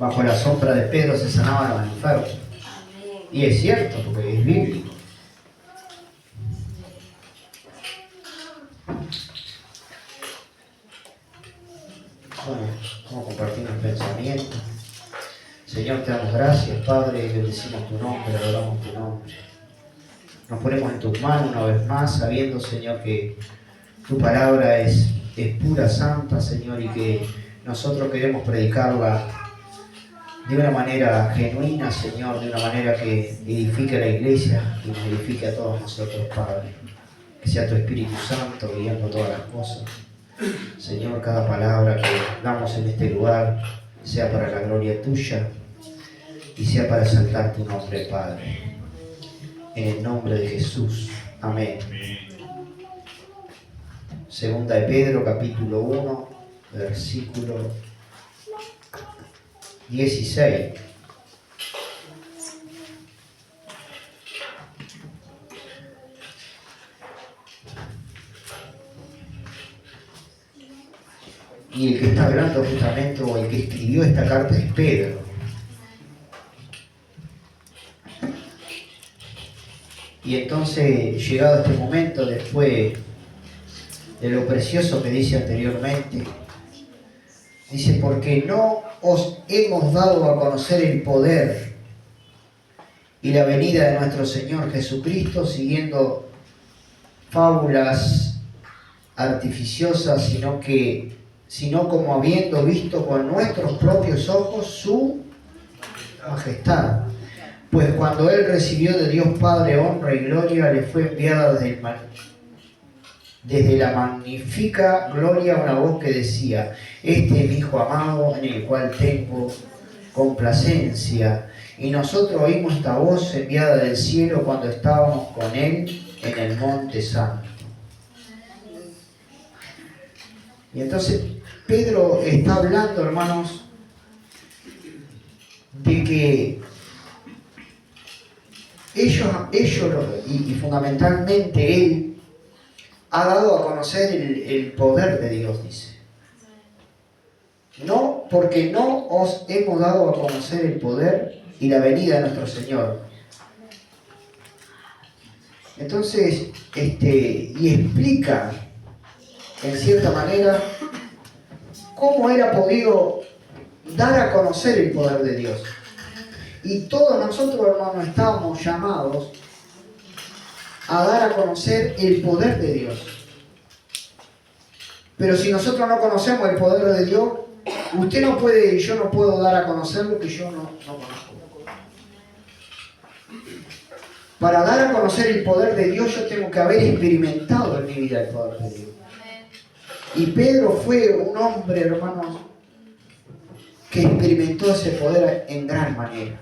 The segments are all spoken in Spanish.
bajo la sombra de Pedro se sanaban los enfermos. Y es cierto, porque es bíblico. Bueno, vamos a compartir un pensamiento. Señor, te damos gracias, Padre, bendecimos tu nombre, adoramos tu nombre. Nos ponemos en tus manos una vez más, sabiendo, Señor, que tu palabra es pura, santa, Señor, y que nosotros queremos predicarla de una manera genuina, Señor, de una manera que edifique a la iglesia y nos edifique a todos nosotros, Padre. Que sea tu Espíritu Santo guiando todas las cosas. Señor, cada palabra que damos en este lugar sea para la gloria tuya y sea para exaltar tu nombre, Padre. En el nombre de Jesús. Amén. Segunda de Pedro, capítulo 1, versículo 16. Y el que está hablando justamente, o el que escribió esta carta, es Pedro. Y entonces, llegado este momento, después de lo precioso que dice anteriormente, dice: porque no os hemos dado a conocer el poder y la venida de nuestro Señor Jesucristo siguiendo fábulas artificiosas, sino como habiendo visto con nuestros propios ojos su majestad. Pues cuando Él recibió de Dios Padre honra y gloria, le fue enviada desde la magnífica gloria una voz que decía: este es mi Hijo amado, en el cual tengo complacencia. Y nosotros oímos esta voz enviada del cielo cuando estábamos con Él en el Monte Santo. Y entonces Pedro está hablando, hermanos, de que ellos y fundamentalmente Él ha dado a conocer el poder de Dios, dice. No, porque no os hemos dado a conocer el poder y la venida de nuestro Señor. Entonces, y explica, en cierta manera, cómo Él ha podido dar a conocer el poder de Dios. Y todos nosotros, hermanos, estamos llamados a dar a conocer el poder de Dios. Pero si nosotros no conocemos el poder de Dios, usted no puede y yo no puedo dar a conocer lo que yo no conozco. Para dar a conocer el poder de Dios, yo tengo que haber experimentado en mi vida el poder de Dios. Y Pedro fue un hombre, hermanos, que experimentó ese poder en gran manera.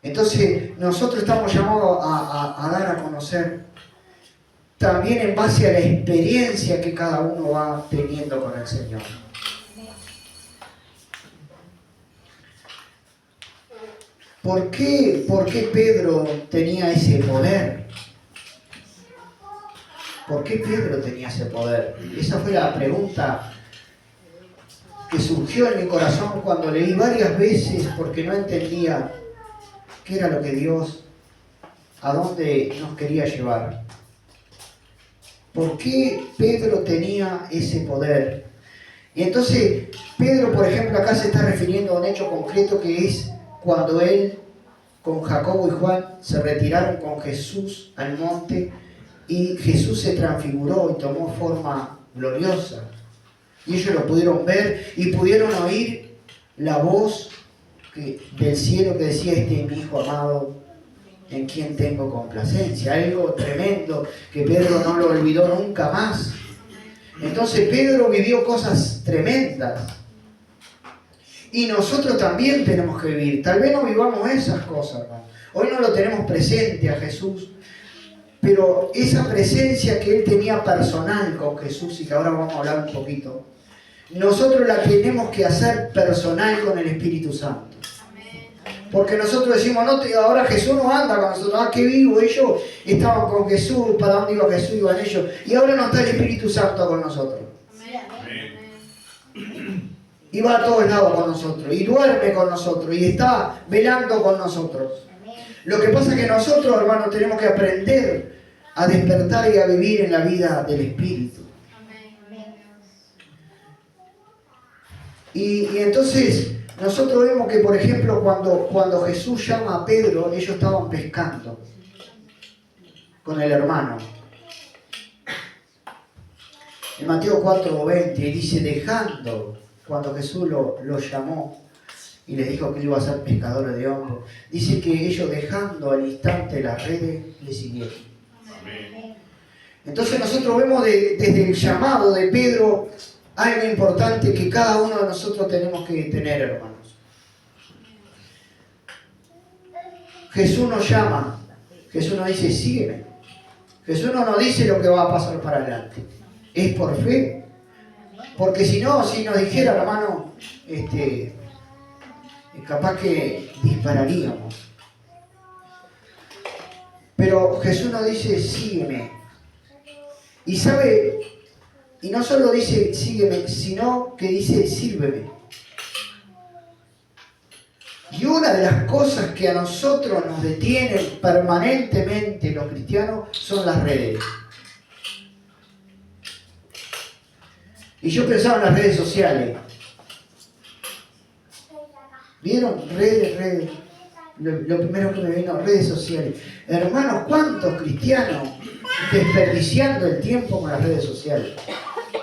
Entonces, nosotros estamos llamados a dar a conocer también en base a la experiencia que cada uno va teniendo con el Señor. ¿Por qué Pedro tenía ese poder? ¿Por qué Pedro tenía ese poder? Esa fue la pregunta que surgió en mi corazón cuando leí varias veces, porque no entendía qué era lo que Dios, a dónde nos quería llevar. ¿Por qué Pedro tenía ese poder? Y entonces, Pedro, por ejemplo, acá se está refiriendo a un hecho concreto que es cuando él, con Jacobo y Juan, se retiraron con Jesús al monte y Jesús se transfiguró y tomó forma gloriosa. Y ellos lo pudieron ver y pudieron oír la voz del cielo que decía: este es mi Hijo amado, en quien tengo complacencia. Algo tremendo que Pedro no lo olvidó nunca más. Entonces Pedro vivió cosas tremendas. Y nosotros también tenemos que vivir. Tal vez no vivamos esas cosas, hermano. Hoy no lo tenemos presente a Jesús. Pero esa presencia que Él tenía personal con Jesús, y que ahora vamos a hablar un poquito, nosotros la tenemos que hacer personal con el Espíritu Santo. Porque nosotros decimos: no, ahora Jesús no anda con nosotros. Ah, qué vivo, ellos estaban con Jesús, para dónde iba Jesús, iban ellos. Y ahora no está el Espíritu Santo con nosotros. y va a todos lados con nosotros, y duerme con nosotros, y está velando con nosotros. Lo que pasa es que nosotros, hermanos, tenemos que aprender a despertar y a vivir en la vida del Espíritu. Y entonces nosotros vemos que, por ejemplo, cuando Jesús llama a Pedro, ellos estaban pescando con el hermano. En Mateo 4:20 dice, dejando, cuando Jesús lo llamó y les dijo que él iba a ser pescador de hombres, dice que ellos, dejando al instante las redes, le siguieron. Amén. Entonces nosotros vemos desde el llamado de Pedro algo importante que cada uno de nosotros tenemos que tener, hermanos. Jesús nos llama, Jesús nos dice, sígueme. Jesús no nos dice lo que va a pasar para adelante. Es por fe. Porque si no, si nos dijera, hermano, capaz que dispararíamos. Pero Jesús nos dice, sígueme. Y sabe, y no solo dice, sígueme, sino que dice, sírveme. Y una de las cosas que a nosotros nos detienen permanentemente los cristianos son las redes. Y yo pensaba en las redes sociales. ¿Vieron? Redes. Lo primero que me vino, redes sociales. Hermanos, ¿cuántos cristianos desperdiciando el tiempo con las redes sociales?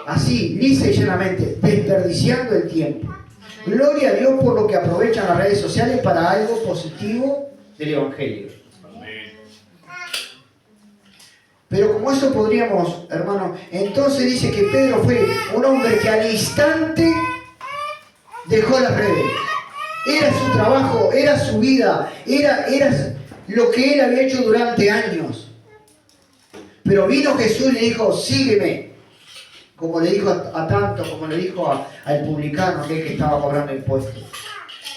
Así, lisa y llanamente, desperdiciando el tiempo. Gloria a Dios por lo que aprovechan las redes sociales para algo positivo del Evangelio. Pero como eso podríamos, hermano, entonces dice que Pedro fue un hombre que al instante dejó las redes. Era su trabajo, era su vida, era lo que él había hecho durante años. Pero vino Jesús y le dijo, sígueme. Como le dijo a tanto, como le dijo al publicano que estaba cobrando impuestos.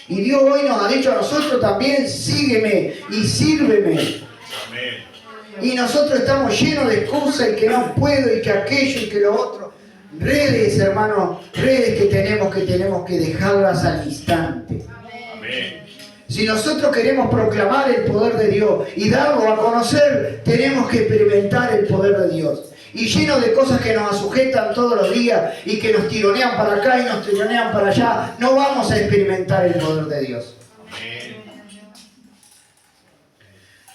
Y Dios hoy nos ha dicho a nosotros también, sígueme y sírveme. Amén. Y nosotros estamos llenos de excusas y que no puedo y que aquello y que lo otro. Redes, hermano, redes que tenemos que dejarlas al instante. Amén. Si nosotros queremos proclamar el poder de Dios y darlo a conocer, tenemos que experimentar el poder de Dios. Y lleno de cosas que nos sujetan todos los días y que nos tironean para acá y nos tironean para allá, no vamos a experimentar el poder de Dios. Amén.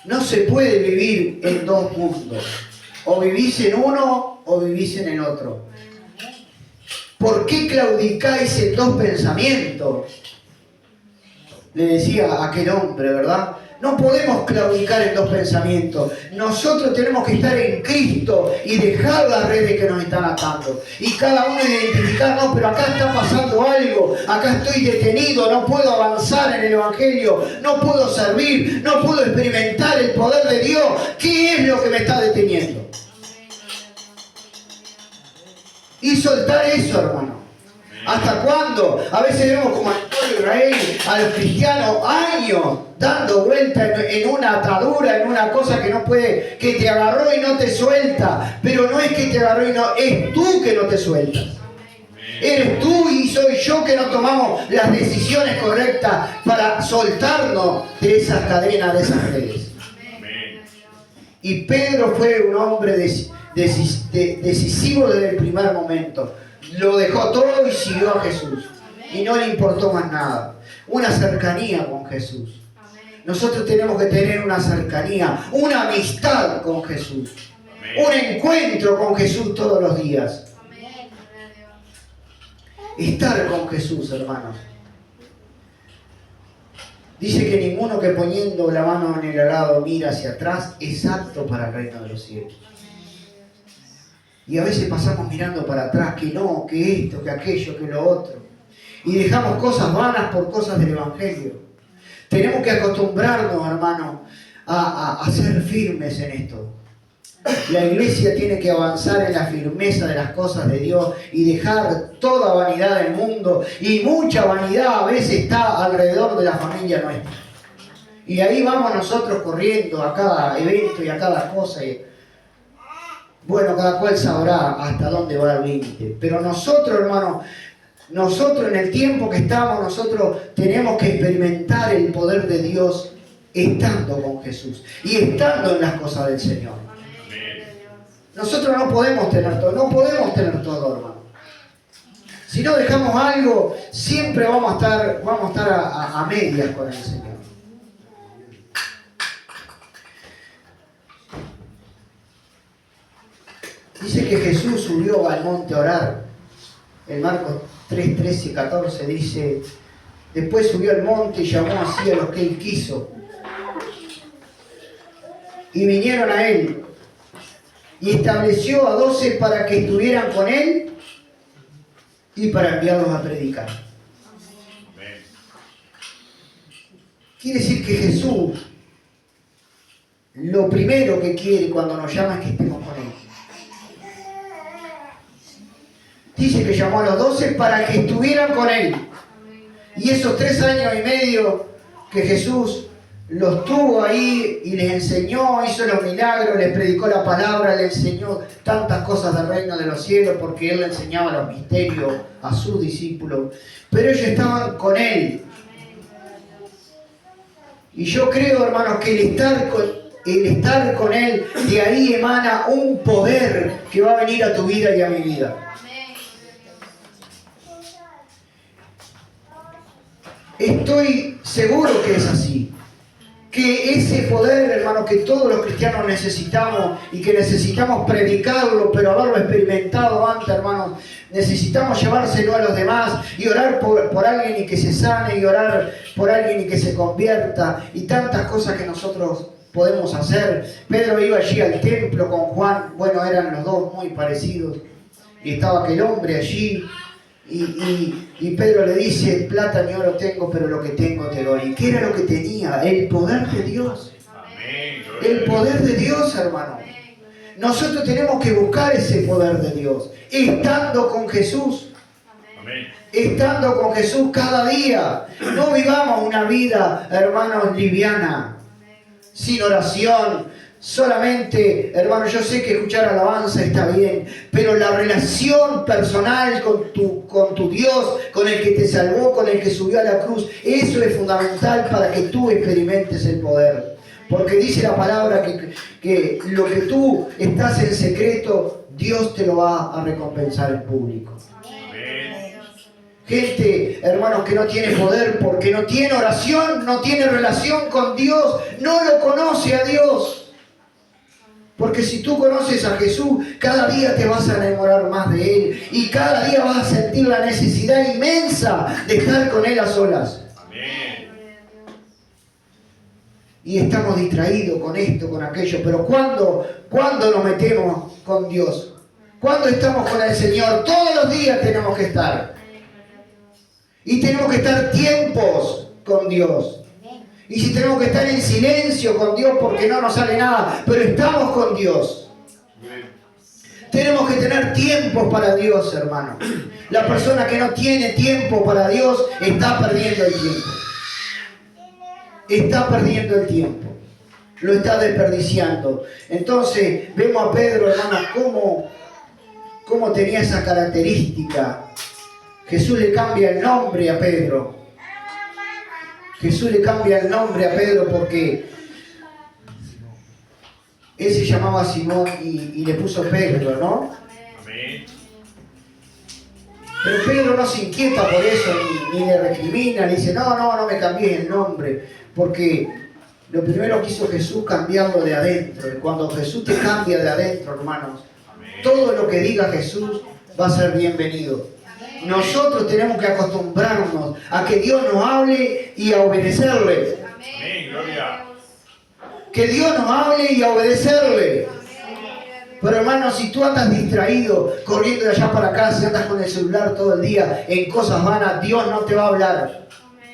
No se puede vivir en dos mundos. O vivís en uno o vivís en el otro. ¿Por qué claudicáis en dos pensamientos? Le decía a aquel hombre, ¿verdad? No podemos claudicar en dos pensamientos. Nosotros tenemos que estar en Cristo y dejar las redes que nos están atando. Y cada uno identificar, no, pero acá está pasando algo, acá estoy detenido, no puedo avanzar en el Evangelio, no puedo servir, no puedo experimentar el poder de Dios. ¿Qué es lo que me está deteniendo? Y soltar eso, hermano. ¿Hasta cuándo? A veces vemos como al pueblo de Israel, a los cristianos, años dando vuelta en una atadura, en una cosa que no puede, que te agarró y no te suelta. Pero no es que te agarró y no, es tú que no te sueltas. Eres tú y soy yo que no tomamos las decisiones correctas para soltarnos de esas cadenas, de esas redes. Y Pedro fue un hombre decisivo desde el primer momento. Lo dejó todo y siguió a Jesús. Y no le importó más nada. Una cercanía con Jesús. Nosotros tenemos que tener una cercanía, una amistad con Jesús. Un encuentro con Jesús todos los días. Estar con Jesús, hermanos. Dice que ninguno que poniendo la mano en el arado mira hacia atrás es apto para el reino de los cielos. Y a veces pasamos mirando para atrás, que no, que esto, que aquello, que lo otro. Y dejamos cosas vanas por cosas del Evangelio. Tenemos que acostumbrarnos, hermano, a ser firmes en esto. La iglesia tiene que avanzar en la firmeza de las cosas de Dios y dejar toda vanidad del mundo. Y mucha vanidad a veces está alrededor de la familia nuestra. Y ahí vamos nosotros corriendo a cada evento y a cada cosa. Bueno, cada cual sabrá hasta dónde va el límite. Pero nosotros, hermanos, Nosotros en el tiempo que estamos, nosotros tenemos que experimentar el poder de Dios estando con Jesús y estando en las cosas del Señor. Nosotros no podemos tener todo, hermano. Si no dejamos algo, siempre vamos a estar a medias con el Señor. Dice que Jesús subió al monte a orar. En Marcos 3, 13 y 14 dice, después subió al monte y llamó así a los que él quiso. Y vinieron a él. Y estableció a 12 para que estuvieran con él y para enviarlos a predicar. Quiere decir que Jesús, lo primero que quiere cuando nos llama es que estemos con él. Dice que llamó a los 12 para que estuvieran con él. Y esos 3 años y medio que Jesús los tuvo ahí y les enseñó, hizo los milagros, les predicó la palabra, les enseñó tantas cosas del reino de los cielos porque él le enseñaba los misterios a sus discípulos. Pero ellos estaban con él. Y yo creo, hermanos, que el estar con él, de ahí emana un poder que va a venir a tu vida y a mi vida. Estoy seguro que es así. Que ese poder, hermano, que todos los cristianos necesitamos y que necesitamos predicarlo, pero haberlo experimentado antes, hermano, necesitamos llevárselo a los demás y orar por alguien y que se sane y orar por alguien y que se convierta y tantas cosas que nosotros podemos hacer. Pedro iba allí al templo con Juan, bueno, eran los dos muy parecidos y estaba aquel hombre allí. Y Pedro le dice, plata ni oro tengo, pero lo que tengo te doy. ¿Y qué era lo que tenía? El poder de Dios. El poder de Dios, hermano. Nosotros tenemos que buscar ese poder de Dios, estando con Jesús. Estando con Jesús cada día. No vivamos una vida, hermanos, liviana, sin oración. Solamente, hermano, yo sé que escuchar alabanza está bien, pero la relación personal con tu Dios, con el que te salvó, con el que subió a la cruz, eso es fundamental para que tú experimentes el poder. Porque dice la palabra que lo que tú estás en secreto, Dios te lo va a recompensar en público. Gente, hermanos, que no tiene poder porque no tiene oración, no tiene relación con Dios, no lo conoce a Dios. Porque si tú conoces a Jesús, cada día te vas a enamorar más de Él y cada día vas a sentir la necesidad inmensa de estar con Él a solas. Amén. Y estamos distraídos con esto, con aquello, pero ¿cuándo nos metemos con Dios? ¿Cuándo estamos con el Señor? Todos los días tenemos que estar. Y tenemos que estar tiempos con Dios. Y si tenemos que estar en silencio con Dios porque no nos sale nada, pero estamos con Dios. Tenemos que tener tiempos para Dios, hermano. La persona que no tiene tiempo para Dios está perdiendo el tiempo. Está perdiendo el tiempo. Lo está desperdiciando. Entonces, vemos a Pedro, hermano, cómo tenía esa característica. Jesús le cambia el nombre a Pedro. Jesús le cambia el nombre a Pedro porque él se llamaba Simón y le puso Pedro, ¿no? Amén. Pero Pedro no se inquieta por eso, ni le recrimina, le dice, no me cambies el nombre, porque lo primero que hizo Jesús cambiarlo de adentro. Y cuando Jesús te cambia de adentro, hermanos, todo lo que diga Jesús va a ser bienvenido. Nosotros tenemos que acostumbrarnos a que Dios nos hable y a obedecerle. Amén, gloria. Que Dios nos hable y a obedecerle. Pero hermano, si tú andas distraído, corriendo de allá para acá, si andas con el celular todo el día en cosas vanas, Dios no te va a hablar.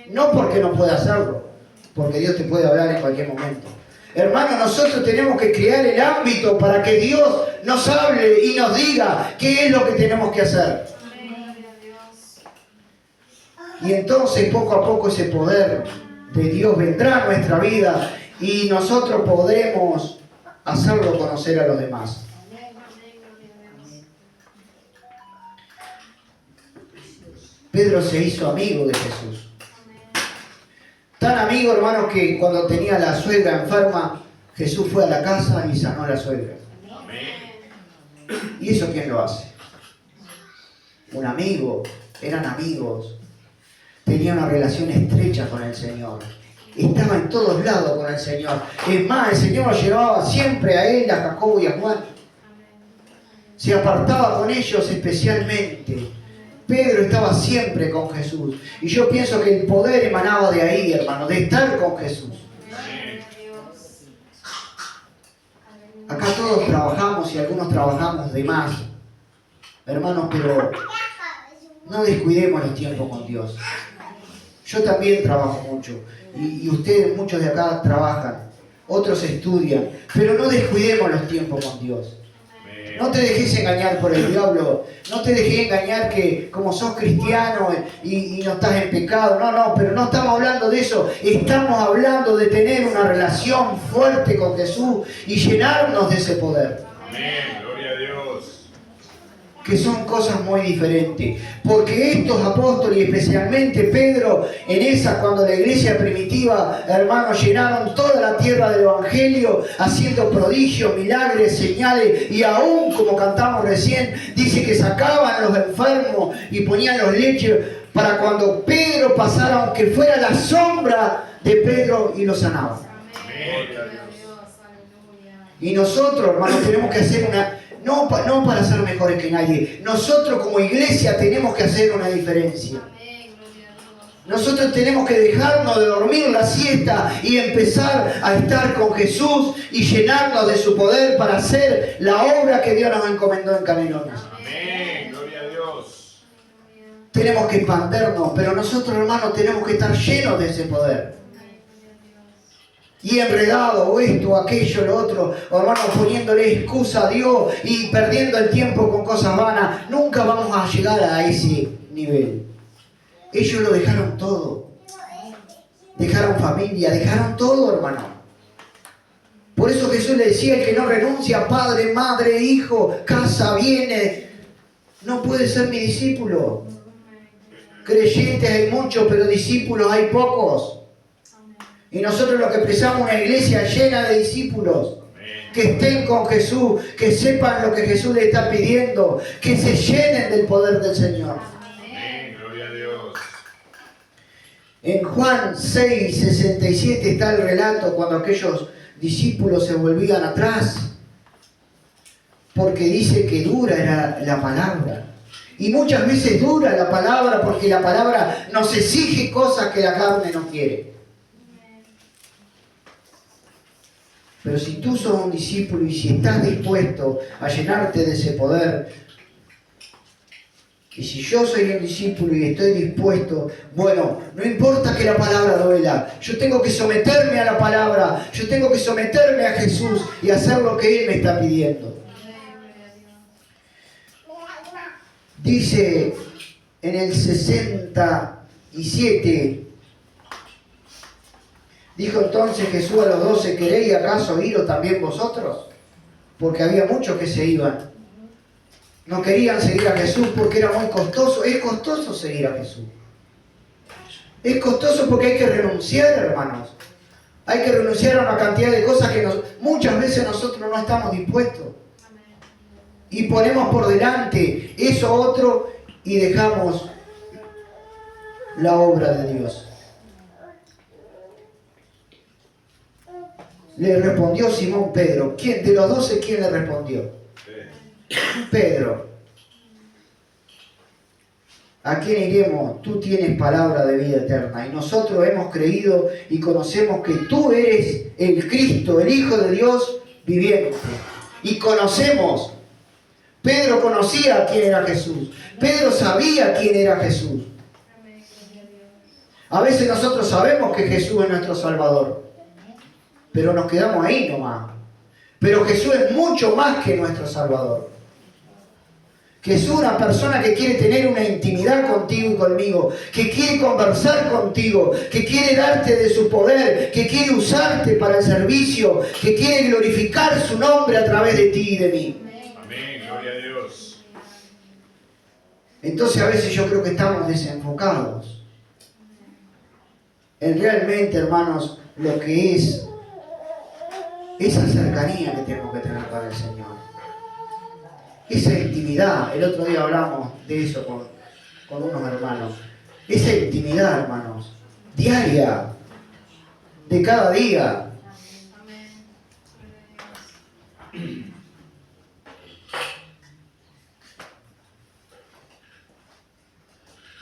No porque no pueda hacerlo, porque Dios te puede hablar en cualquier momento. Hermano, nosotros tenemos que crear el ámbito para que Dios nos hable y nos diga qué es lo que tenemos que hacer. Y entonces poco a poco ese poder de Dios vendrá a nuestra vida y nosotros podremos hacerlo conocer a los demás. Pedro se hizo amigo de Jesús. Tan amigo, hermanos, que cuando tenía la suegra enferma, Jesús fue a la casa y sanó a la suegra. ¿Y eso quién lo hace? Un amigo. Eran amigos. Tenía una relación estrecha con el Señor. Estaba en todos lados con el Señor. Es más, el Señor lo llevaba siempre a él, a Jacobo y a Juan. Se apartaba con ellos especialmente. Pedro estaba siempre con Jesús. Y yo pienso que el poder emanaba de ahí, hermano, de estar con Jesús. Acá todos trabajamos y algunos trabajamos de más, hermanos, pero no descuidemos los tiempos con Dios. Yo también trabajo mucho y ustedes, muchos de acá, trabajan, otros estudian, pero no descuidemos los tiempos con Dios. No te dejes engañar por el diablo, no te dejes engañar que como sos cristiano y no estás en pecado. No, pero no estamos hablando de eso. Estamos hablando de tener una relación fuerte con Jesús y llenarnos de ese poder. Amén, gloria a Dios. Que son cosas muy diferentes. Porque estos apóstoles, y especialmente Pedro, cuando la iglesia primitiva, hermanos, llenaron toda la tierra del Evangelio, haciendo prodigios, milagros, señales, y aún, como cantamos recién, dice que sacaban a los enfermos y ponían los lechos para cuando Pedro pasara, aunque fuera la sombra de Pedro, y lo sanaban. Y nosotros, hermanos, tenemos que hacer no para ser mejores que nadie. Nosotros como iglesia tenemos que hacer una diferencia. Nosotros tenemos que dejarnos de dormir la siesta y empezar a estar con Jesús y llenarnos de su poder para hacer la obra que Dios nos encomendó en Canelones. Amén, gloria a Dios. Tenemos que expandernos, pero nosotros, hermanos, tenemos que estar llenos de ese poder. Y enredado, o esto, o aquello, lo otro, o hermanos, poniéndole excusa a Dios y perdiendo el tiempo con cosas vanas, nunca vamos a llegar a ese nivel. Ellos lo dejaron todo. Dejaron familia, dejaron todo, hermano. Por eso Jesús le decía, el que no renuncia, padre, madre, hijo, casa, bienes, no puede ser mi discípulo. Creyentes hay muchos, pero discípulos hay pocos. Y nosotros lo que precisamos es una iglesia llena de discípulos. Que estén con Jesús, que sepan lo que Jesús le está pidiendo, que se llenen del poder del Señor. Amén, gloria a Dios. En Juan 6:67 está el relato cuando aquellos discípulos se volvían atrás. Porque dice que dura era la palabra. Y muchas veces dura la palabra porque la palabra nos exige cosas que la carne no quiere. Pero si tú sos un discípulo y si estás dispuesto a llenarte de ese poder, y si yo soy un discípulo y estoy dispuesto, bueno, no importa que la palabra duela, yo tengo que someterme a la palabra, yo tengo que someterme a Jesús y hacer lo que Él me está pidiendo. Dice en el 67, dijo entonces Jesús a los 12, ¿queréis acaso iros también vosotros? Porque había muchos que se iban. No querían seguir a Jesús porque era muy costoso. Es costoso seguir a Jesús. Es costoso porque hay que renunciar, hermanos. Hay que renunciar a una cantidad de cosas que muchas veces nosotros no estamos dispuestos. Y ponemos por delante eso otro y dejamos la obra de Dios. Le respondió Simón Pedro. ¿Quién de los 12 quién le respondió? Pedro. ¿A quién iremos? Tú tienes palabra de vida eterna. Y nosotros hemos creído y conocemos que tú eres el Cristo, el Hijo de Dios viviente. Y conocemos. Pedro conocía quién era Jesús. Pedro sabía quién era Jesús. A veces nosotros sabemos que Jesús es nuestro Salvador. Pero nos quedamos ahí nomás. Pero Jesús es mucho más que nuestro Salvador. Jesús es una persona que quiere tener una intimidad contigo y conmigo, que quiere conversar contigo, que quiere darte de su poder, que quiere usarte para el servicio, que quiere glorificar su nombre a través de ti y de mí. Amén, gloria a Dios. Entonces a veces yo creo que estamos desenfocados en realmente, hermanos, lo que es esa cercanía que tenemos que tener con el Señor. Esa intimidad. El otro día hablamos de eso con unos hermanos. Esa intimidad, hermanos, diaria, de cada día.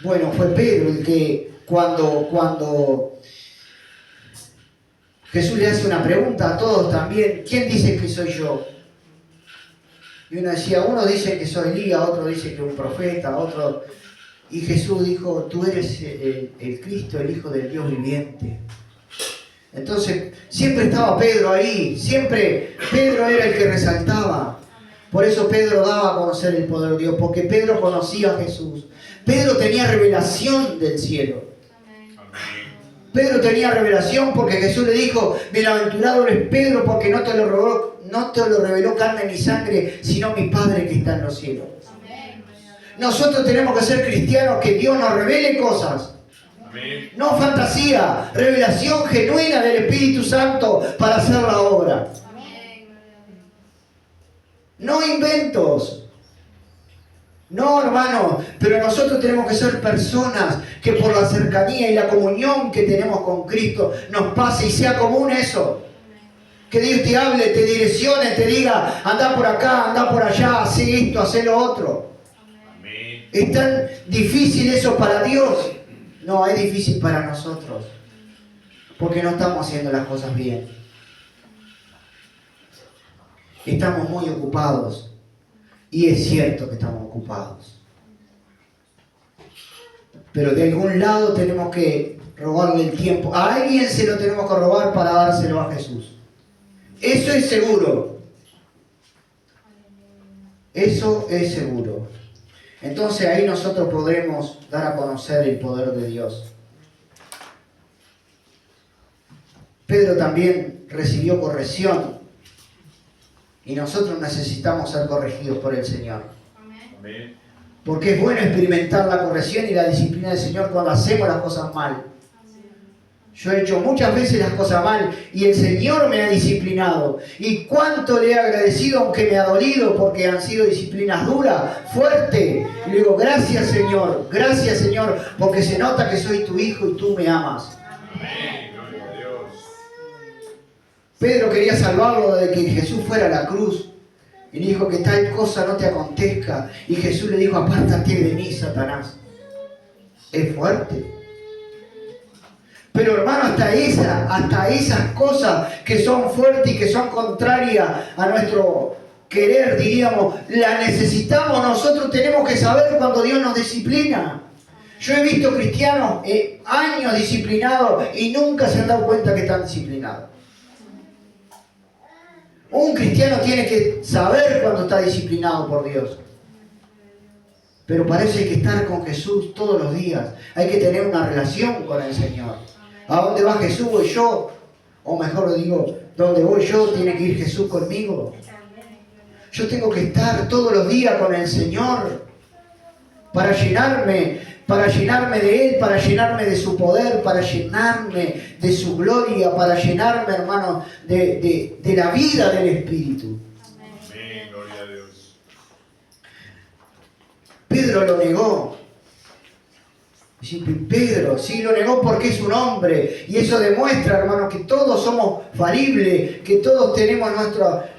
Bueno, fue Pedro el que cuando Jesús le hace una pregunta a todos también, ¿quién dice que soy yo? Y uno decía, uno dice que soy Elías, otro dice que un profeta, otro... Y Jesús dijo, tú eres el Cristo, el Hijo del Dios viviente. Entonces, siempre estaba Pedro ahí, siempre Pedro era el que resaltaba. Por eso Pedro daba a conocer el poder de Dios, porque Pedro conocía a Jesús. Pedro tenía revelación del cielo. Pedro tenía revelación porque Jesús le dijo, bienaventurado eres Pedro, porque no te lo reveló carne ni sangre, sino mi Padre que está en los cielos. Nosotros tenemos que ser cristianos, que Dios nos revele cosas. No fantasía, revelación genuina del Espíritu Santo para hacer la obra. No inventos. No, hermano, pero nosotros tenemos que ser personas que por la cercanía y la comunión que tenemos con Cristo nos pase y sea común eso. Que Dios te hable, te direccione, te diga, anda por acá, anda por allá, haz esto, haz lo otro. Amén. ¿Es tan difícil eso para Dios? No, es difícil para nosotros. Porque no estamos haciendo las cosas bien. Estamos muy ocupados. Y es cierto que estamos ocupados. Pero de algún lado tenemos que robarle el tiempo. A alguien se lo tenemos que robar para dárselo a Jesús. Eso es seguro. Eso es seguro. Entonces ahí nosotros podremos dar a conocer el poder de Dios. Pedro también recibió corrección. Y nosotros necesitamos ser corregidos por el Señor. Amén. Porque es bueno experimentar la corrección y la disciplina del Señor cuando hacemos las cosas mal. Yo he hecho muchas veces las cosas mal y el Señor me ha disciplinado. Y cuánto le he agradecido aunque me ha dolido porque han sido disciplinas duras, fuertes. Y le digo, gracias Señor, porque se nota que soy tu hijo y tú me amas. Amén. Pedro quería salvarlo de que Jesús fuera a la cruz. Y le dijo que tal cosa no te acontezca. Y Jesús le dijo, apártate de mí, Satanás. Es fuerte. Pero hermano, hasta esas cosas que son fuertes y que son contrarias a nuestro querer, diríamos, la necesitamos. Nosotros tenemos que saber cuando Dios nos disciplina. Yo he visto cristianos años disciplinados y nunca se han dado cuenta que están disciplinados. Un cristiano tiene que saber cuando está disciplinado por Dios. Pero para eso hay que estar con Jesús todos los días. Hay que tener una relación con el Señor. ¿A dónde va Jesús voy yo? O mejor lo digo, ¿dónde voy yo tiene que ir Jesús conmigo? Yo tengo que estar todos los días con el Señor para llenarme de Él, para llenarme de su poder, para llenarme de su gloria, para llenarme, hermano, de la vida del Espíritu. Amén, gloria a Dios. Pedro lo negó. Pedro, sí lo negó porque es un hombre. Y eso demuestra, hermano, que todos somos falibles, que todos tenemos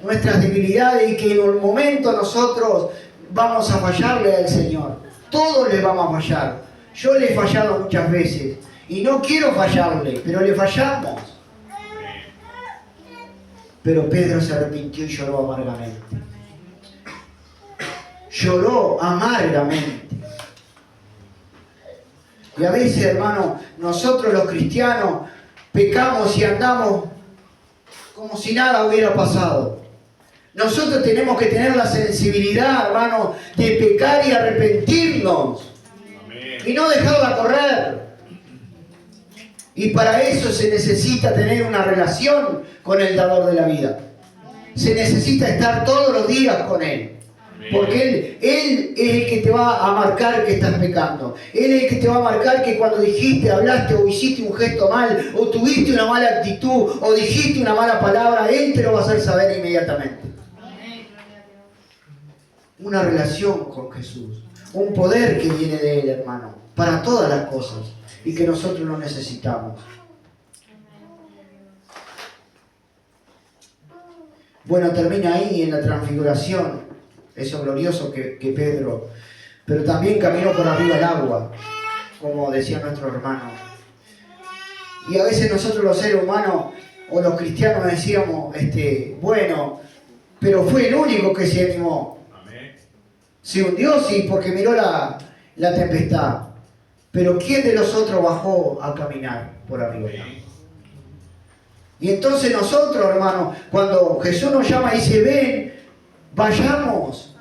nuestras debilidades y que en un momento nosotros vamos a fallarle al Señor. Todos le vamos a fallar. Yo le he fallado muchas veces. Y no quiero fallarle, pero le fallamos. Pero Pedro se arrepintió y lloró amargamente. Lloró amargamente. Y a veces, hermano, nosotros los cristianos pecamos y andamos como si nada hubiera pasado. Nosotros tenemos que tener la sensibilidad, hermano, de pecar y arrepentirnos. Amén. Y no dejarla correr. Y para eso se necesita tener una relación con el dador de la vida. Se necesita estar todos los días con Él. Porque Él es el que te va a marcar que estás pecando. Él es el que te va a marcar que cuando dijiste, hablaste o hiciste un gesto mal, o tuviste una mala actitud, o dijiste una mala palabra, Él te lo va a hacer saber inmediatamente. Una relación con Jesús. Un poder que viene de Él, hermano, para todas las cosas y que nosotros lo necesitamos. Bueno, termina ahí en la transfiguración. Eso glorioso que Pedro, pero también caminó por arriba del agua, como decía nuestro hermano. Y a veces nosotros los seres humanos o los cristianos decíamos, bueno, pero fue el único que se animó. Se hundió, sí, porque miró la tempestad. Pero ¿quién de los otros bajó a caminar por arriba del agua? Y entonces nosotros, hermanos, cuando Jesús nos llama y dice, ven, vayamos,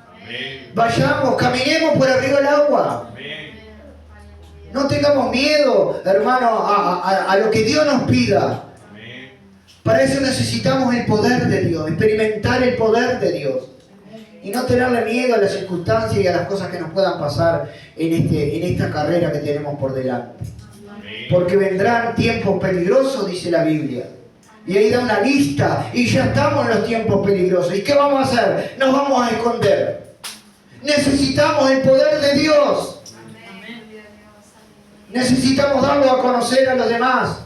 vayamos, caminemos por arriba del agua. No tengamos miedo, hermano, a lo que Dios nos pida. Para eso necesitamos el poder de Dios, experimentar el poder de Dios. Y no tenerle miedo a las circunstancias y a las cosas que nos puedan pasar en esta carrera que tenemos por delante. Porque vendrán tiempos peligrosos, dice la Biblia. Y ahí da una lista, y ya estamos en los tiempos peligrosos. ¿Y qué vamos a hacer? Nos vamos a esconder. Necesitamos el poder de Dios. Necesitamos darlo a conocer a los demás.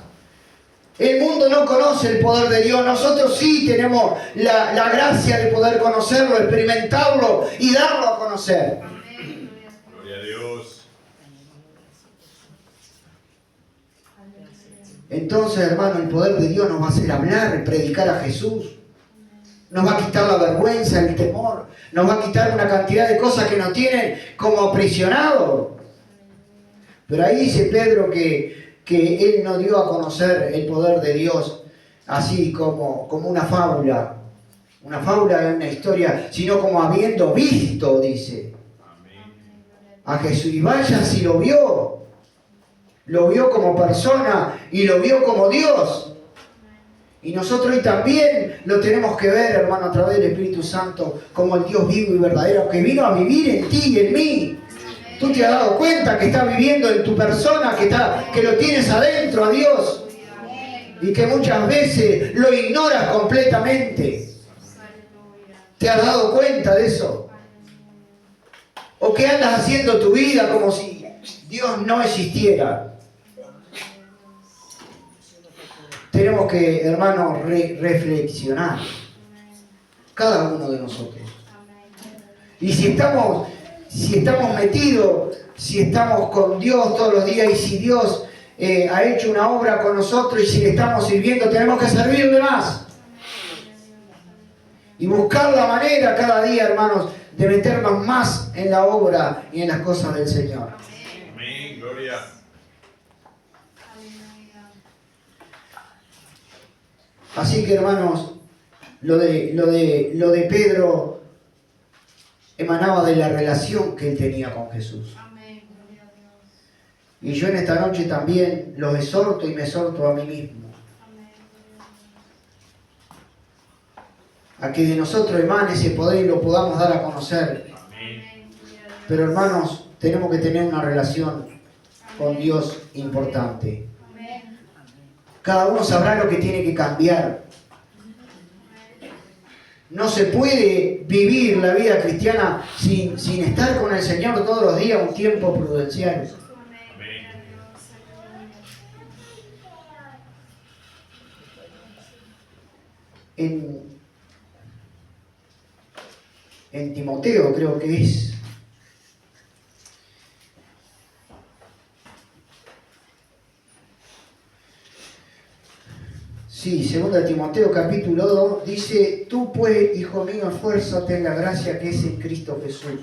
El mundo no conoce el poder de Dios. Nosotros sí tenemos la gracia de poder conocerlo, experimentarlo y darlo a conocer. Gloria a Dios. Entonces, hermano, el poder de Dios nos va a hacer hablar, predicar a Jesús. Nos va a quitar la vergüenza, el temor. Nos va a quitar una cantidad de cosas que nos tienen como aprisionados. Pero ahí dice Pedro que él no dio a conocer el poder de Dios así como una fábula. Una fábula de una historia, sino como habiendo visto, dice, a Jesús. Y vaya si lo vio. Lo vio como persona y lo vio como Dios. Y nosotros hoy también lo tenemos que ver, hermano, a través del Espíritu Santo, como el Dios vivo y verdadero, que vino a vivir en ti y en mí. Tú te has dado cuenta que está viviendo en tu persona, que lo tienes adentro a Dios. Y que muchas veces lo ignoras completamente. ¿Te has dado cuenta de eso? ¿O que andas haciendo tu vida como si Dios no existiera? Tenemos que, hermanos, reflexionar. Cada uno de nosotros. Y si estamos metidos, si estamos con Dios todos los días y si Dios ha hecho una obra con nosotros y si le estamos sirviendo, tenemos que servirle más. Y buscar la manera cada día, hermanos, de meternos más en la obra y en las cosas del Señor. Amén, gloria. Así que, hermanos, lo de Pedro emanaba de la relación que él tenía con Jesús. Y yo en esta noche también los exhorto y me exhorto a mí mismo. A que de nosotros emane ese poder y lo podamos dar a conocer. Pero, hermanos, tenemos que tener una relación con Dios importante. Cada uno sabrá lo que tiene que cambiar. No se puede vivir la vida cristiana sin estar con el Señor todos los días, un tiempo prudencial. En Timoteo creo que es. Sí, 2 Timoteo capítulo 2 dice, tú pues, hijo mío, esfuérzate en la gracia que es en Cristo Jesús.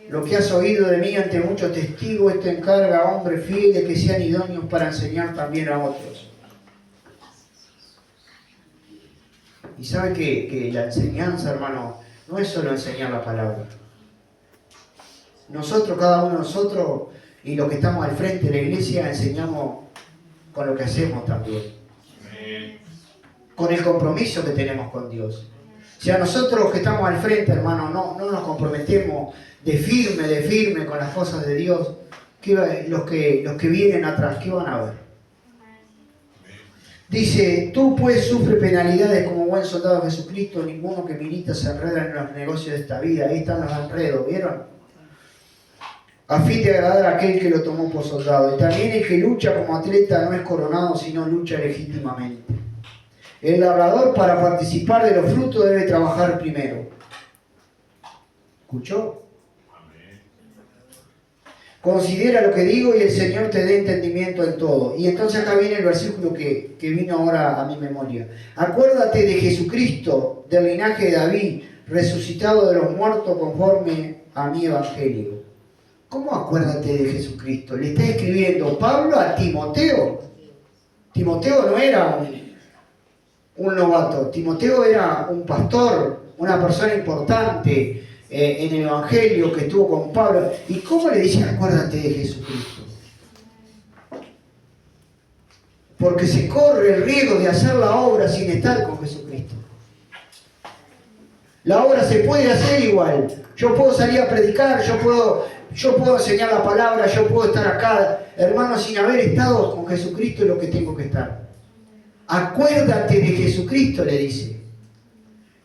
Lo que has oído de mí ante muchos testigos, esto encarga a hombres fieles que sean idóneos para enseñar también a otros. Y sabe que la enseñanza, hermano, no es solo enseñar la palabra. Nosotros, cada uno de nosotros, y los que estamos al frente de la iglesia, enseñamos con lo que hacemos también. Con el compromiso que tenemos con Dios. Si a nosotros que estamos al frente, hermano, no nos comprometemos de firme con las cosas de Dios, los que vienen atrás, ¿qué van a ver? Dice, tú pues sufre penalidades como buen soldado de Jesucristo, ninguno que milita se enreda en los negocios de esta vida. Ahí están los enredos, ¿vieron? A fin de agradar a aquel que lo tomó por soldado. Y también el que lucha como atleta no es coronado, sino lucha legítimamente. El labrador para participar de los frutos debe trabajar primero. ¿Escuchó? Considera lo que digo y el Señor te dé entendimiento en todo. Y entonces acá viene el versículo que vino ahora a mi memoria. Acuérdate de Jesucristo, del linaje de David, resucitado de los muertos conforme a mi evangelio. ¿Cómo acuérdate de Jesucristo? Le está escribiendo Pablo a Timoteo. Timoteo no era un novato. Timoteo era un pastor, una persona importante en el Evangelio que estuvo con Pablo. ¿Y cómo le dice acuérdate de Jesucristo? Porque se corre el riesgo de hacer la obra sin estar con Jesucristo. La obra se puede hacer igual. Yo puedo salir a predicar, yo puedo enseñar la palabra, yo puedo estar acá, hermano, sin haber estado con Jesucristo es lo que tengo que estar. Acuérdate de Jesucristo, le dice.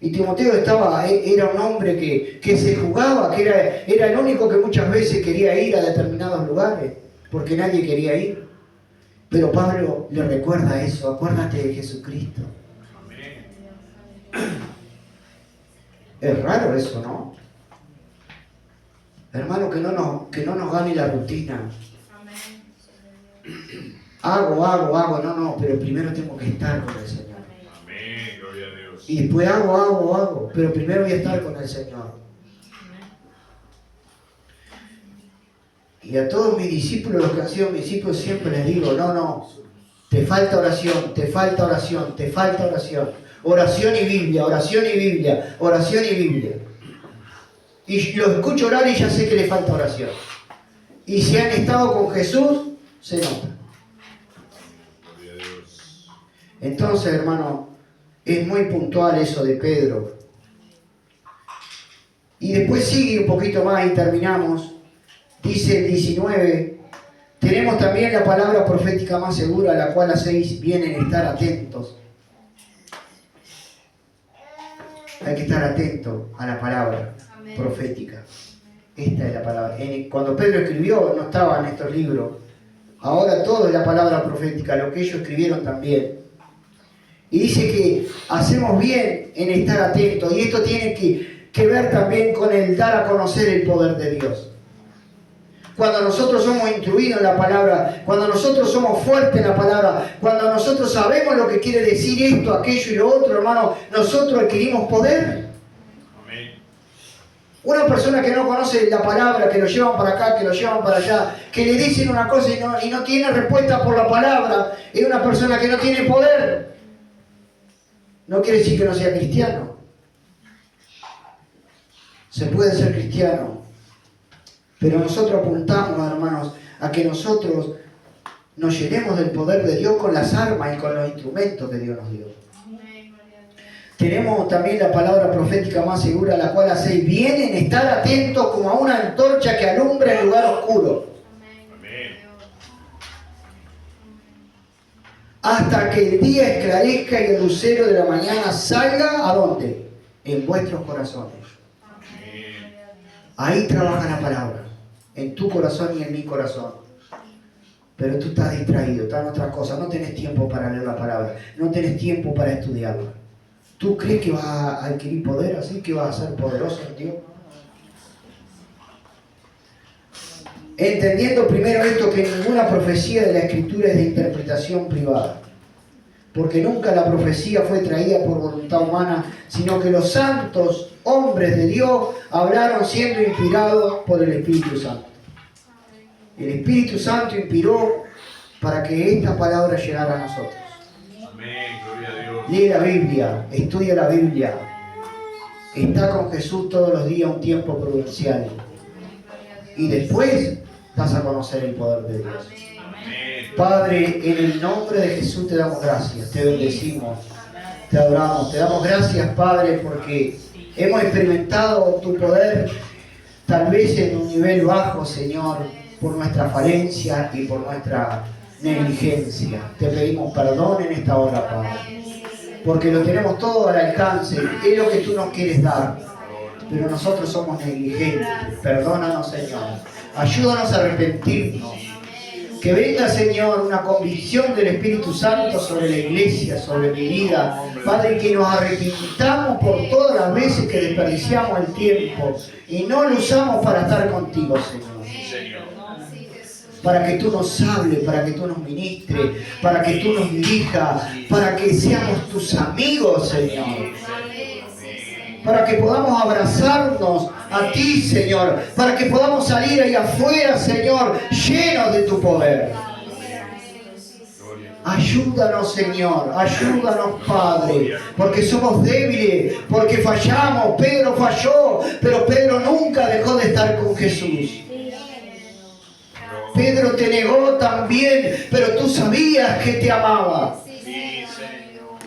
Y Timoteo era un hombre que se jugaba, que era el único que muchas veces quería ir a determinados lugares, porque nadie quería ir. Pero Pablo le recuerda eso, acuérdate de Jesucristo. Es raro eso, ¿no? Hermano, que no nos gane la rutina. Hago, no, pero primero tengo que estar con el Señor. Amén, gloria a Dios. Y después hago, pero primero voy a estar con el Señor. Y a todos mis discípulos, los que han sido mis discípulos, siempre les digo, no, te falta oración, te falta oración, te falta oración. Oración y Biblia, oración y Biblia, oración y Biblia. Y los escucho orar y ya sé que les falta oración. Y si han estado con Jesús, se nota. Gloria a Dios. Entonces, hermano, es muy puntual eso de Pedro. Y después sigue un poquito más y terminamos. Dice el 19, tenemos también la palabra profética más segura, a la cual hacéis bien en estar atentos. Hay que estar atento a la palabra profética. Esta es la palabra. Cuando Pedro escribió, no estaba en estos libros. Ahora todo es la palabra profética, lo que ellos escribieron también. Y dice que hacemos bien en estar atentos. Y esto tiene que ver también con el dar a conocer el poder de Dios. Cuando nosotros somos instruidos en la palabra, cuando nosotros somos fuertes en la palabra, cuando nosotros sabemos lo que quiere decir esto, aquello y lo otro, hermano, nosotros adquirimos poder. Amén. Una persona que no conoce la palabra, que lo llevan para acá, que lo llevan para allá, que le dicen una cosa y no tiene respuesta por la palabra, es una persona que no tiene poder. No quiere decir que no sea cristiano. Se puede ser cristiano. Pero nosotros apuntamos, hermanos, a que nosotros nos llenemos del poder de Dios con las armas y con los instrumentos que Dios nos dio. Tenemos también la palabra profética más segura, la cual hacéis bien en estar atentos como a una antorcha que alumbra el lugar oscuro. Amén. Hasta que el día esclarezca y el lucero de la mañana salga, ¿a dónde? En vuestros corazones. Amén. Ahí trabaja la palabra, en tu corazón y en mi corazón. Pero tú estás distraído, estás en otras cosas, no tenés tiempo para leer la palabra, no tenés tiempo para estudiarla. ¿Tú crees que vas a adquirir poder así, que vas a ser poderoso en Dios? Entendiendo primero esto, que ninguna profecía de la Escritura es de interpretación privada, porque nunca la profecía fue traída por voluntad humana, sino que los santos hombres de Dios hablaron siendo inspirados por el Espíritu Santo. El Espíritu Santo inspiró para que esta palabra llegara a nosotros. Amén, gloria a Dios. Lee la Biblia, estudia la Biblia. Está con Jesús todos los días un tiempo prudencial. Y después vas a conocer el poder de Dios. Amén. Padre, en el nombre de Jesús te damos gracias, te bendecimos. te adoramos, te damos gracias, Padre, porque hemos experimentado tu poder, tal vez en un nivel bajo, Señor, por nuestra falencia y por nuestra negligencia. Te pedimos perdón en esta hora, Padre, porque lo tenemos todo al alcance, es lo que tú nos quieres dar, pero nosotros somos negligentes. Perdónanos, Señor. Ayúdanos a arrepentirnos. Que venga, Señor, una convicción del Espíritu Santo sobre la iglesia, sobre mi vida. Padre, que nos arrepintamos por todas las veces que desperdiciamos el tiempo y no lo usamos para estar contigo, Señor. Para que tú nos hables, para que tú nos ministres, para que tú nos dirijas, para que seamos tus amigos, Señor. Para que podamos abrazarnos a ti, Señor, para que podamos salir ahí afuera, Señor, llenos de tu poder. Ayúdanos, Señor, ayúdanos, Padre, porque somos débiles, porque fallamos. Pedro falló, pero Pedro nunca dejó de estar con Jesús. Pedro te negó también, pero tú sabías que te amaba.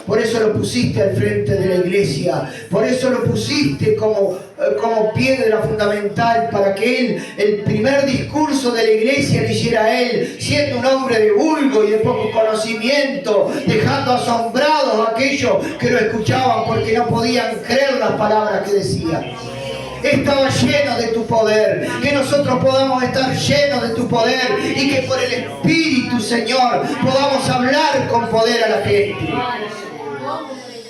Por eso lo pusiste al frente de la iglesia. Por eso lo pusiste como piedra fundamental para que él, el primer discurso de la iglesia lo hiciera a él, siendo un hombre de vulgo y de poco conocimiento, dejando asombrados a aquellos que lo escuchaban porque no podían creer las palabras que decía. Estaba lleno de tu poder, que nosotros podamos estar llenos de tu poder y que por el Espíritu, Señor, podamos hablar con poder a la gente.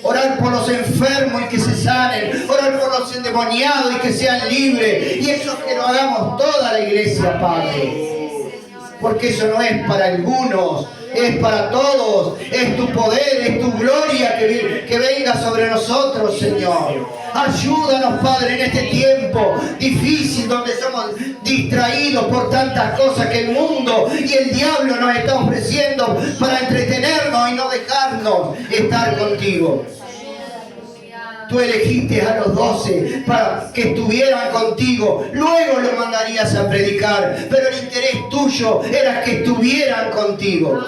Orar por los enfermos y que se sanen, orar por los endemoniados y que sean libres, y eso que lo hagamos toda la iglesia, Padre, porque eso no es para algunos, es para todos. Es tu poder, es tu gloria que venga sobre nosotros, Señor. Ayúdanos, Padre, en este tiempo difícil donde somos distraídos por tantas cosas que el mundo y el diablo nos está ofreciendo para entretenernos y no dejarnos estar contigo. Tú elegiste a los 12 para que estuvieran contigo. Luego los mandarías a predicar, pero el interés tuyo era que estuvieran contigo.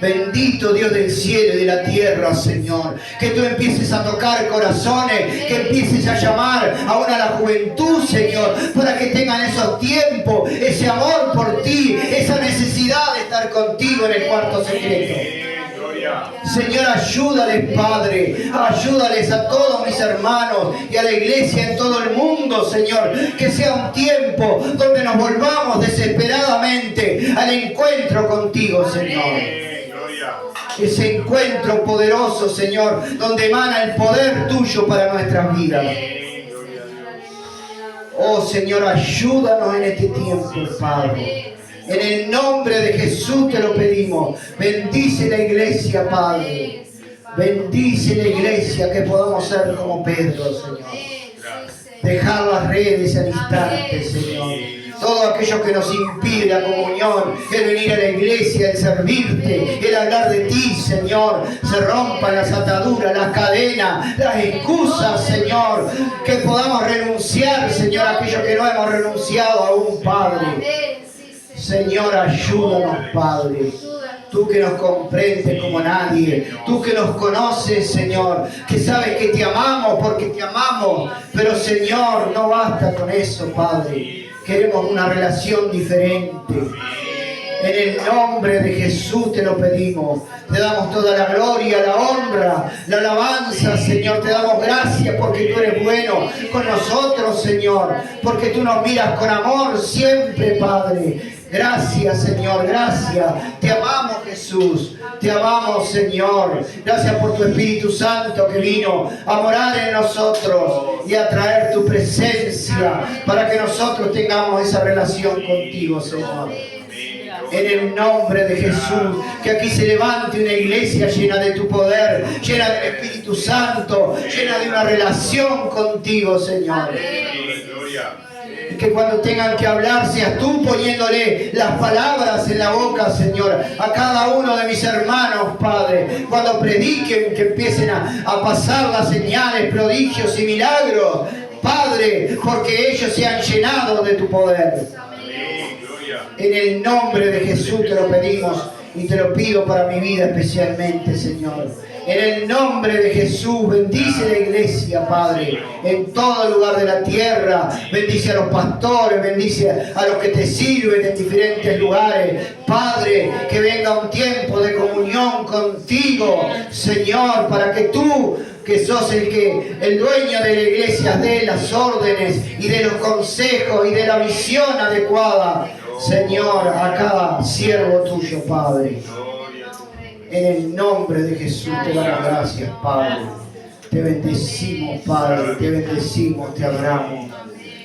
Bendito Dios del cielo y de la tierra, Señor. Que tú empieces a tocar corazones, que empieces a llamar aún a la juventud, Señor, para que tengan esos tiempos, ese amor por ti, esa necesidad de estar contigo en el cuarto secreto. Señor, ayúdales, Padre, ayúdales a todos mis hermanos y a la iglesia en todo el mundo, Señor, que sea un tiempo donde nos volvamos desesperadamente al encuentro contigo, Señor. Ese encuentro poderoso, Señor, donde emana el poder tuyo para nuestras vidas. Oh, Señor, ayúdanos en este tiempo, Padre. En el nombre de Jesús te lo pedimos. Bendice la iglesia, Padre. Bendice la iglesia, que podamos ser como Pedro, Señor. Dejar las redes al instante, Señor. Todo aquello que nos impide la comunión, el venir a la iglesia, el servirte, el hablar de ti, Señor. Se rompan las ataduras, las cadenas, las excusas, Señor. Que podamos renunciar, Señor, a aquello que no hemos renunciado aún, Padre. Señor, ayúdanos, Padre. Tú que nos comprendes como nadie, tú que nos conoces, Señor, que sabes que te amamos porque te amamos, pero, Señor, no basta con eso, Padre. Queremos una relación diferente. En el nombre de Jesús te lo pedimos. Te damos toda la gloria, la honra, la alabanza, Señor. Te damos gracias porque tú eres bueno con nosotros, Señor. Porque tú nos miras con amor siempre, Padre. Gracias, Señor, gracias. Te amamos, Jesús. Te amamos, Señor. Gracias por tu Espíritu Santo que vino a morar en nosotros y a traer tu presencia para que nosotros tengamos esa relación contigo, Señor. En el nombre de Jesús, que aquí se levante una iglesia llena de tu poder, llena del Espíritu Santo, llena de una relación contigo, Señor. Y que cuando tengan que hablar seas tú poniéndole las palabras en la boca, Señor, a cada uno de mis hermanos, Padre. Cuando prediquen, que empiecen a pasar las señales, prodigios y milagros, Padre, porque ellos se han llenado de tu poder. En el nombre de Jesús te lo pedimos Y te lo pido para mi vida especialmente, Señor. En el nombre de Jesús, bendice la iglesia, Padre, en todo lugar de la tierra. Bendice a los pastores, bendice a los que te sirven en diferentes lugares. Padre, que venga un tiempo de comunión contigo, Señor, para que tú, que sos el dueño de la iglesia, dé las órdenes y de los consejos y de la visión adecuada, Señor, a cada siervo tuyo, Padre. En el nombre de Jesús te damos gracias, Padre. Te bendecimos, Padre, te bendecimos, te adoramos.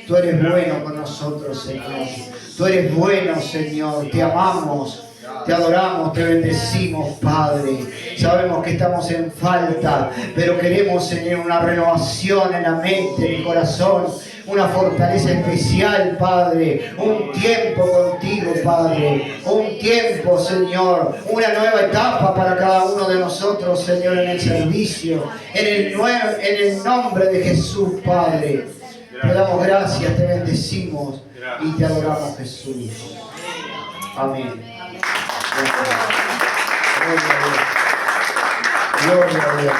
Tú eres bueno con nosotros, Señor. Tú eres bueno, Señor. Te amamos, te adoramos, te bendecimos, Padre. Sabemos que estamos en falta, pero queremos, Señor, una renovación en la mente, en el corazón. Una fortaleza especial, Padre. Un tiempo contigo, Padre. Un tiempo, Señor. Una nueva etapa para cada uno de nosotros, Señor, en el servicio. En el nombre de Jesús, Padre. Te damos gracias, te bendecimos y te adoramos, Jesús. Amén. Gloria a Dios. Gloria a Dios.